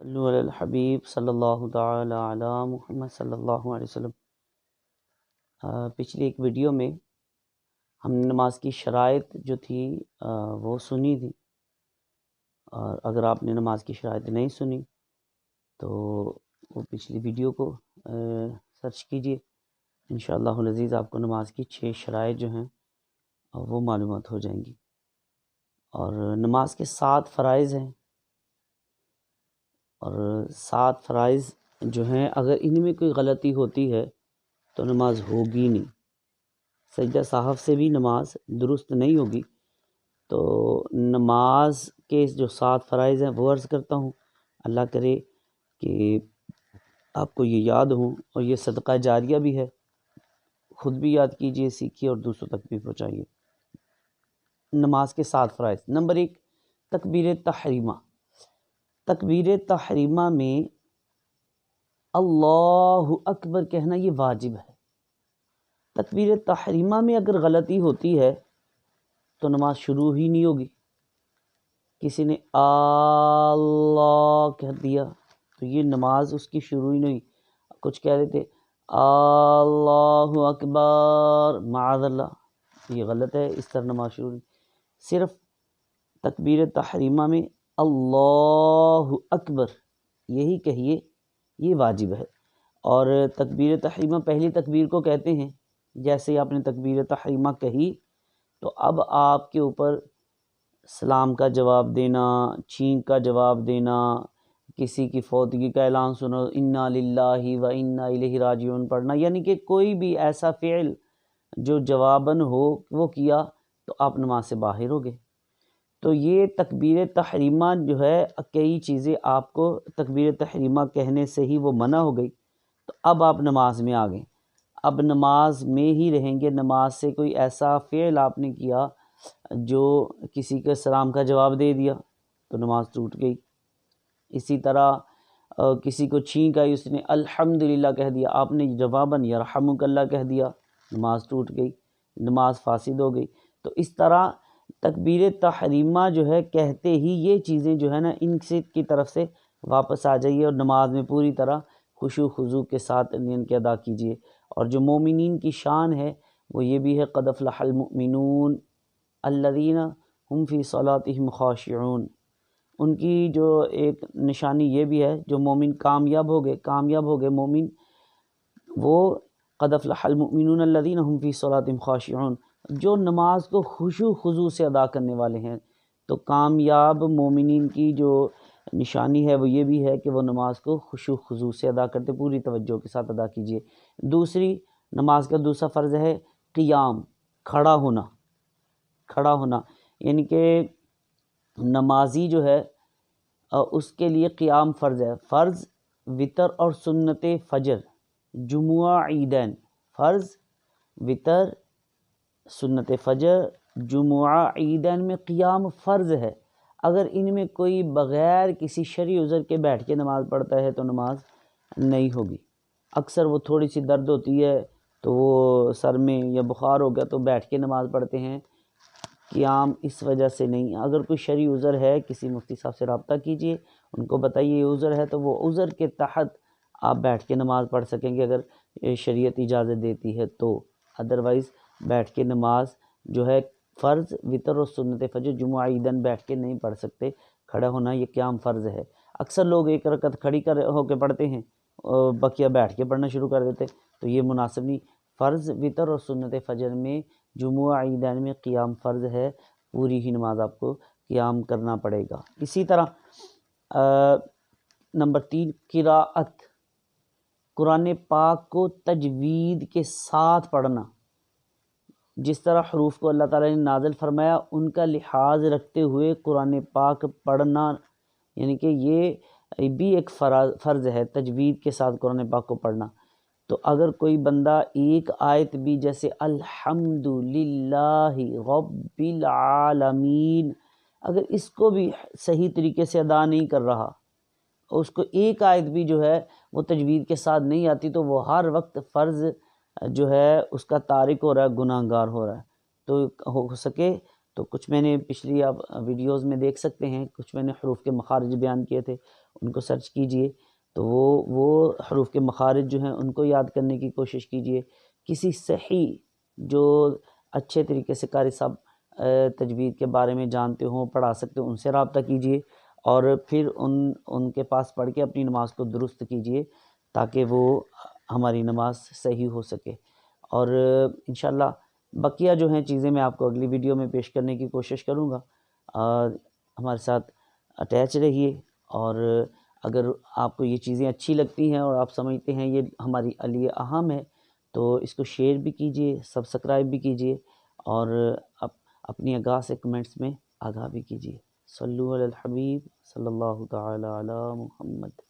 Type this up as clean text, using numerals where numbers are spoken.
صلو علی الحبیب صلی اللہ تعالی علی محمد صلی اللہ علیہ وسلم۔ پچھلی ایک ویڈیو میں ہم نے نماز کی شرائط جو تھی وہ سنی تھی، اور اگر آپ نے نماز کی شرائط نہیں سنی تو وہ پچھلی ویڈیو کو سرچ کیجئے، انشاءاللہ العزیز آپ کو نماز کی 6 شرائط جو ہیں وہ معلومات ہو جائیں گی۔ اور نماز کے 7 فرائض ہیں، اور 7 فرائض جو ہیں اگر ان میں کوئی غلطی ہوتی ہے تو نماز ہوگی نہیں، سجدہ صاحب سے بھی نماز درست نہیں ہوگی۔ تو نماز کے جو 7 فرائض ہیں وہ عرض کرتا ہوں، اللہ کرے کہ آپ کو یہ یاد ہوں، اور یہ صدقہ جاریہ بھی ہے، خود بھی یاد کیجئے، سیکھیے اور دوسروں تک بھی پہنچائیے۔ نماز کے 7 فرائض۔ نمبر 1، تکبیر تحریمہ۔ تکبیر تحریمہ میں اللہ اکبر کہنا یہ واجب ہے۔ تکبیر تحریمہ میں اگر غلطی ہوتی ہے تو نماز شروع ہی نہیں ہوگی۔ کسی نے اللہ کہہ دیا تو یہ نماز اس کی شروع ہی نہیں۔ کچھ کہہ دیتے اللہ اکبر، معاذ اللہ، یہ غلط ہے، اس طرح نماز شروع نہیں۔ صرف تکبیر تحریمہ میں اللہ اکبر یہی کہیے، یہ واجب ہے۔ اور تکبیر تحریمہ پہلی تکبیر کو کہتے ہیں۔ جیسے ہی آپ نے تکبیر تحریمہ کہی تو اب آپ کے اوپر سلام کا جواب دینا، چھینک کا جواب دینا، کسی کی فوتگی کا اعلان سنو، انا للہ و انا الیہ راجعون پڑھنا، یعنی کہ کوئی بھی ایسا فعل جو جواباً ہو وہ کیا تو آپ نماز سے باہر ہو گئے۔ تو یہ تکبیر تحریمہ جو ہے، کئی چیزیں آپ کو تکبیر تحریمہ کہنے سے ہی وہ منع ہو گئی، تو اب آپ نماز میں آ گئے، اب نماز میں ہی رہیں گے۔ نماز سے کوئی ایسا فعل آپ نے کیا جو کسی کے سلام کا جواب دے دیا تو نماز ٹوٹ گئی۔ اسی طرح کسی کو چھینک آئی، اس نے الحمدللہ کہہ دیا، آپ نے جواباً یرحمک اللہ کہہ دیا، نماز ٹوٹ گئی، نماز فاسد ہو گئی۔ تو اس طرح تکبیر تحریمہ جو ہے کہتے ہی یہ چیزیں جو ہے نا، ان سے کی طرف سے واپس آ جائیے اور نماز میں پوری طرح خشوع خضوع کے ساتھ ان کے ادا کیجیے۔ اور جو مومنین کی شان ہے وہ یہ بھی ہے، قد افلح المؤمنون الذین هم فی صلاتهم خاشعون۔ ان کی جو ایک نشانی یہ بھی ہے، جو مومن کامیاب ہو گئے مومن، وہ قد افلح المؤمنون الذین هم فی صلاتهم خاشعون، جو نماز کو خشوع خضوع سے ادا کرنے والے ہیں۔ تو کامیاب مومنین کی جو نشانی ہے وہ یہ بھی ہے کہ وہ نماز کو خشوع خضوع سے ادا کرتے، پوری توجہ کے ساتھ ادا کیجیے۔ دوسری، نماز کا دوسرا فرض ہے قیام، کھڑا ہونا، یعنی کہ نمازی جو ہے اس کے لیے قیام فرض ہے۔ فرض، وتر اور سنت فجر، جمعہ عیدین، فرض، وتر، سنت فجر، جمعہ عیدین میں قیام فرض ہے۔ اگر ان میں کوئی بغیر کسی شرعی عذر کے بیٹھ کے نماز پڑھتا ہے تو نماز نہیں ہوگی۔ اکثر وہ تھوڑی سی درد ہوتی ہے تو وہ سر میں یا بخار ہو گیا تو بیٹھ کے نماز پڑھتے ہیں، قیام اس وجہ سے نہیں۔ اگر کوئی شرعی عذر ہے، کسی مفتی صاحب سے رابطہ کیجئے، ان کو بتائیے یہ عذر ہے، تو وہ عذر کے تحت آپ بیٹھ کے نماز پڑھ سکیں گے اگر شریعت اجازت دیتی ہے تو۔ ادروائز بیٹھ کے نماز جو ہے فرض، وتر اور سنت فجر، جمعہ عیدن بیٹھ کے نہیں پڑھ سکتے، کھڑا ہونا یہ قیام فرض ہے۔ اکثر لوگ ایک رکعت کھڑی ہو کے پڑھتے ہیں اور بقیہ بیٹھ کے پڑھنا شروع کر دیتے، تو یہ مناسب نہیں۔ فرض، وتر اور سنت فجر میں، جمعہ عیدین میں قیام فرض ہے، پوری ہی نماز آپ کو قیام کرنا پڑے گا۔ اسی طرح نمبر 3، قراءت، قرآن پاک کو تجوید کے ساتھ پڑھنا۔ جس طرح حروف کو اللہ تعالیٰ نے نازل فرمایا ان کا لحاظ رکھتے ہوئے قرآن پاک پڑھنا، یعنی کہ یہ بھی ایک فرض ہے، تجوید کے ساتھ قرآن پاک کو پڑھنا۔ تو اگر کوئی بندہ ایک آیت بھی، جیسے الحمدللہ رب العالمین، اگر اس کو بھی صحیح طریقے سے ادا نہیں کر رہا، اس کو ایک آیت بھی جو ہے وہ تجوید کے ساتھ نہیں آتی، تو وہ ہر وقت فرض جو ہے اس کا تارک ہو رہا ہے، گناہ گار ہو رہا ہے۔ تو ہو سکے تو کچھ میں نے پچھلی آپ ویڈیوز میں دیکھ سکتے ہیں، کچھ میں نے حروف کے مخارج بیان کیے تھے، ان کو سرچ کیجئے، تو وہ حروف کے مخارج جو ہیں ان کو یاد کرنے کی کوشش کیجئے۔ کسی صحیح جو اچھے طریقے سے قاری صاحب تجوید کے بارے میں جانتے ہوں، پڑھا سکتے ہوں، ان سے رابطہ کیجئے، اور پھر ان کے پاس پڑھ کے اپنی نماز کو درست کیجئے تاکہ وہ ہماری نماز صحیح ہو سکے۔ اور انشاءاللہ بقیہ جو ہیں چیزیں میں آپ کو اگلی ویڈیو میں پیش کرنے کی کوشش کروں گا۔ ہمارے ساتھ اٹیچ رہیے، اور اگر آپ کو یہ چیزیں اچھی لگتی ہیں اور آپ سمجھتے ہیں یہ ہماری لیے اہم ہے تو اس کو شیئر بھی کیجئے، سبسکرائب بھی کیجئے، اور اپنی آگاہ سے کمنٹس میں آگاہ بھی کیجئے۔ صلو علی الحبیب صلی اللہ تعالی علی محمد۔